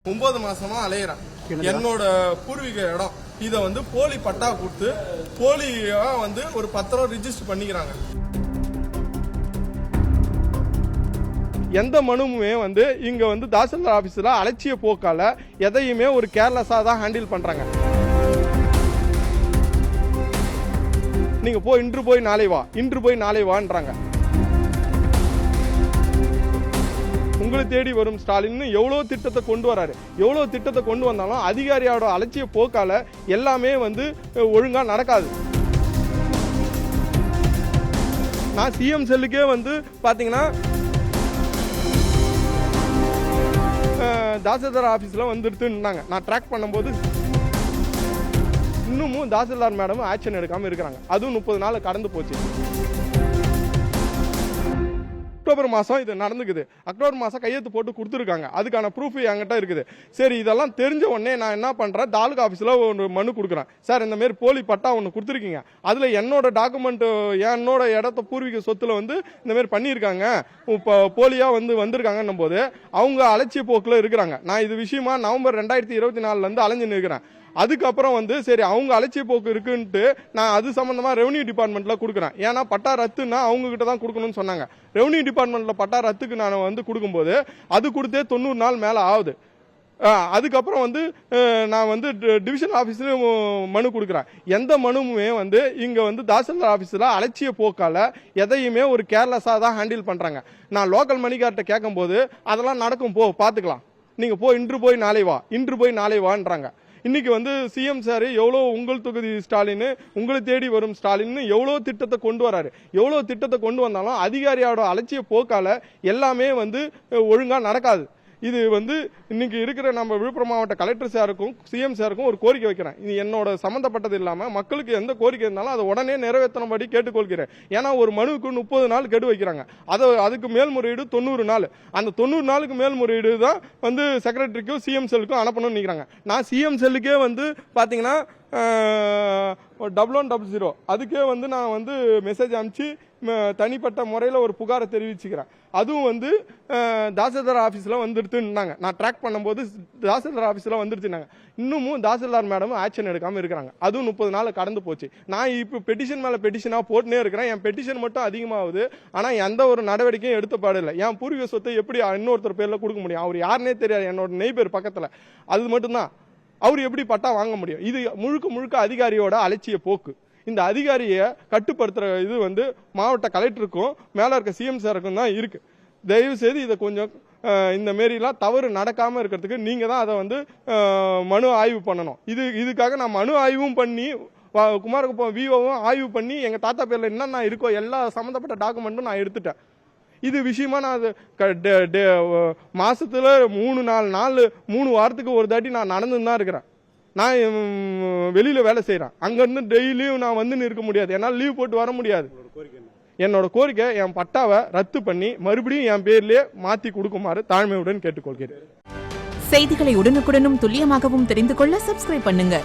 9 மாசமா அலையிறேன். என்னோட பூர்வீக இடம் இதை வந்து போலி பட்டா கொடுத்து போலியா வந்து ஒரு பத்திரம் ரிஜிஸ்டர் பண்ணிக்கிறாங்க. எந்த மனுவுமே வந்து இங்க வந்து தாசில்தார் ஆபீஸ்ல அலட்சிய போக்கால எதையுமே ஒரு கேர்லெஸ்ஸா தான் ஹேண்டில் பண்றாங்க. நீங்க இன்று போய் நாளை வா, இன்று போய் நாளை வான்றாங்க. உங்களை தேடி வரும் ஸ்டாலின் எவ்வளவு திட்டத்தை கொண்டு வராரு. எவ்வளவு திட்டத்தை கொண்டு வந்தாலும் அதிகாரியோட அலட்சிய போக்கால எல்லாமே வந்து ஒழுங்கா நடக்காது. நான் சிஎம் செல்லுக்கே வந்து பாத்தீங்கன்னா தாசில்தார் ஆபீஸ்ல வந்துருந்துன்னாங்க. நான் ட்ராக் பண்ணும்போது இன்னமும் தாசில்தார் மேடம் ஆக்ஷன் எடுக்காம இருக்கிறாங்க. அதுவும் 30 நாள் கடந்து போச்சு. அக்டோபர் மாதம் இது நடந்துக்குது. அக்டோபர் மாதம் கையெழுத்து போட்டு கொடுத்துருக்காங்க. அதுக்கான ப்ரூஃப் என்கிட்ட இருக்குது. சரி, இதெல்லாம் தெரிஞ்ச உடனே நான் என்ன பண்ணுறேன், தாலுகா ஆஃபீஸில் ஒரு மனு கொடுக்குறேன். சார், இந்த மாதிரி போலி பட்டா ஒன்று கொடுத்துருக்கீங்க, அதில் என்னோட டாக்குமெண்ட் என்னோட இடத்த பூர்வீக சொத்தில் வந்து இந்த மாதிரி பண்ணியிருக்காங்க, இப்போ போலியாக வந்திருக்காங்கன்னும் போது அவங்க அலட்சிய போக்கில் இருக்கிறாங்க. நான் இது விஷயமா நவம்பர் 2024 அலைஞ்சு நிற்கிறேன். அதுக்கப்புறம் வந்து சரி, அவங்க அலட்சிய போக்கு இருக்குன்ட்டு நான் அது சம்பந்தமா ரெவன்யூ டிபார்ட்மெண்ட்ல கொடுக்குறேன். ஏன்னா பட்டா ரத்துன்னா அவங்க கிட்ட தான் கொடுக்கணும்னு சொன்னாங்க. ரெவன்யூ டிபார்ட்மெண்ட்ல பட்டா ரத்துக்கு நான் வந்து கொடுக்கும்போது அது கொடுத்தே 90 நாள் மேல ஆகுது. அதுக்கப்புறம் வந்து நான் வந்து டிவிஷன் ஆஃபீஸ்ல மனு கொடுக்குறேன். எந்த மனுவுமே வந்து இங்க வந்து தாசில்தார் ஆஃபீஸில் அலட்சிய போக்கால எதையுமே ஒரு கேர்லெஸ்ஸா தான் ஹேண்டில் பண்றாங்க. நான் லோக்கல் மணிக்கார்ட்ட கேட்கும்போது அதெல்லாம் நடக்கும், பார்த்துக்கலாம், நீங்க இன்று போய் நாளை வா, இன்று போய் நாளை வான்றாங்க. இன்னைக்கு வந்து சிஎம் சார் எவ்வளோ உங்கள் தொகுதி ஸ்டாலின், உங்களை தேடி வரும் ஸ்டாலின் எவ்வளோ திட்டத்தை கொண்டு வராரு. எவ்வளோ திட்டத்தை கொண்டு வந்தாலும் அதிகாரியோட அலட்சிய போக்கால எல்லாமே வந்து ஒழுங்கா நடக்காது. இது வந்து இன்னைக்கு இருக்கிற நம்ம விழுப்புரம் மாவட்ட கலெக்டர் சாருக்கும் சிஎம் சாருக்கும் ஒரு கோரிக்கை வைக்கிறேன். இது என்னோட சம்பந்தப்பட்டது இல்லாமல் மக்களுக்கு எந்த கோரிக்கை இருந்தாலும் அதை உடனே நிறைவேற்றணும்படி கேட்டுக்கொள்கிறேன். ஏன்னா ஒரு மனுவுக்கு 30 நாள் கெடு வைக்கிறாங்க. அதுக்கு மேல்முறையீடு 90 நாள். அந்த 90 நாளுக்கு மேல்முறையீடு தான் வந்து செக்ரட்டரிக்கும் சிஎம் செல்லுக்கும் அனுப்பணும்னு நினைக்கிறாங்க. நான் சிஎம் செல்லுக்கே வந்து பார்த்தீங்கன்னா 1100 அதுக்கே வந்து நான் வந்து மெசேஜ் அனுப்பிச்சு தனிப்பட்ட முறையில் ஒரு புகாரை தெரிவிச்சுக்கிறேன். அதுவும் வந்து தாசில்தார் ஆஃபீஸில் வந்துருச்சுன்னாங்க. நான் ட்ராக் பண்ணும்போது தாசில்தார் ஆஃபீஸில் வந்துருச்சுனாங்க. இன்னமும் தாசில்தார் மேடம் ஆக்ஷன் எடுக்காமல் இருக்கிறாங்க. அதுவும் 30 நாள் கடந்து போச்சு. நான் இப்போ பெட்டிஷன் மேலே பெட்டிஷனாக போட்டுனே இருக்கிறேன். என் பெட்டிஷன் மட்டும் அதிகமாகுது. ஆனால் எந்த ஒரு நடவடிக்கையும் எடுத்த பாடில்லை. என் பூர்வீக சொத்தை எப்படி இன்னொருத்தர் பேரில் கொடுக்க முடியும்? அவர் யாருன்னே தெரியாது. என்னோட நெய்பர் பக்கத்தில் அது மட்டும்தான். அவர் எப்படி பட்டா வாங்க முடியும்? இது முழுக்க அதிகாரியோட அலட்சிய போக்கு. இந்த அதிகாரியை கட்டுப்படுத்துற இது வந்து மாவட்ட கலெக்டருக்கும் மேல இருக்க சிஎம் சாருக்கும் தான் இருக்கு. தயவு செய்து இதை கொஞ்சம் இந்த மாரிலாம் தவறு நடக்காம இருக்கிறதுக்கு நீங்க தான் அதை வந்து மனு ஆய்வு பண்ணணும். இதுக்காக நான் மனு ஆய்வும் பண்ணி குமாரகுப்பம் விஓவும் ஆய்வு பண்ணி எங்க தாத்தா பேர்ல என்னென்ன இருக்கோ எல்லா சம்பந்தப்பட்ட டாக்குமெண்ட்டும் நான் எடுத்துட்டேன். இது விஷயமா நான் மாசத்துல 3 வாரத்துக்கு ஒரு தாட்டி நான் நடந்துன்னு தான் இருக்கிறேன். நான் வெளியில வேலை செய்யறேன். அங்கிருந்து டெய்லியும் நான் வந்து இருக்க முடியாது. என்னால் லீவ் போட்டு வர முடியாது. என்னோட கோரிக்கை, என் பட்டாவை ரத்து பண்ணி மறுபடியும் என் பேர்லயே மாத்தி கொடுக்குமாறு தாழ்மையுடன் கேட்டுக்கொள்கிறேன். செய்திகளை உடனுக்குடனும் துல்லியமாகவும் தெரிந்து கொள்ள சப்ஸ்கிரைப் பண்ணுங்க.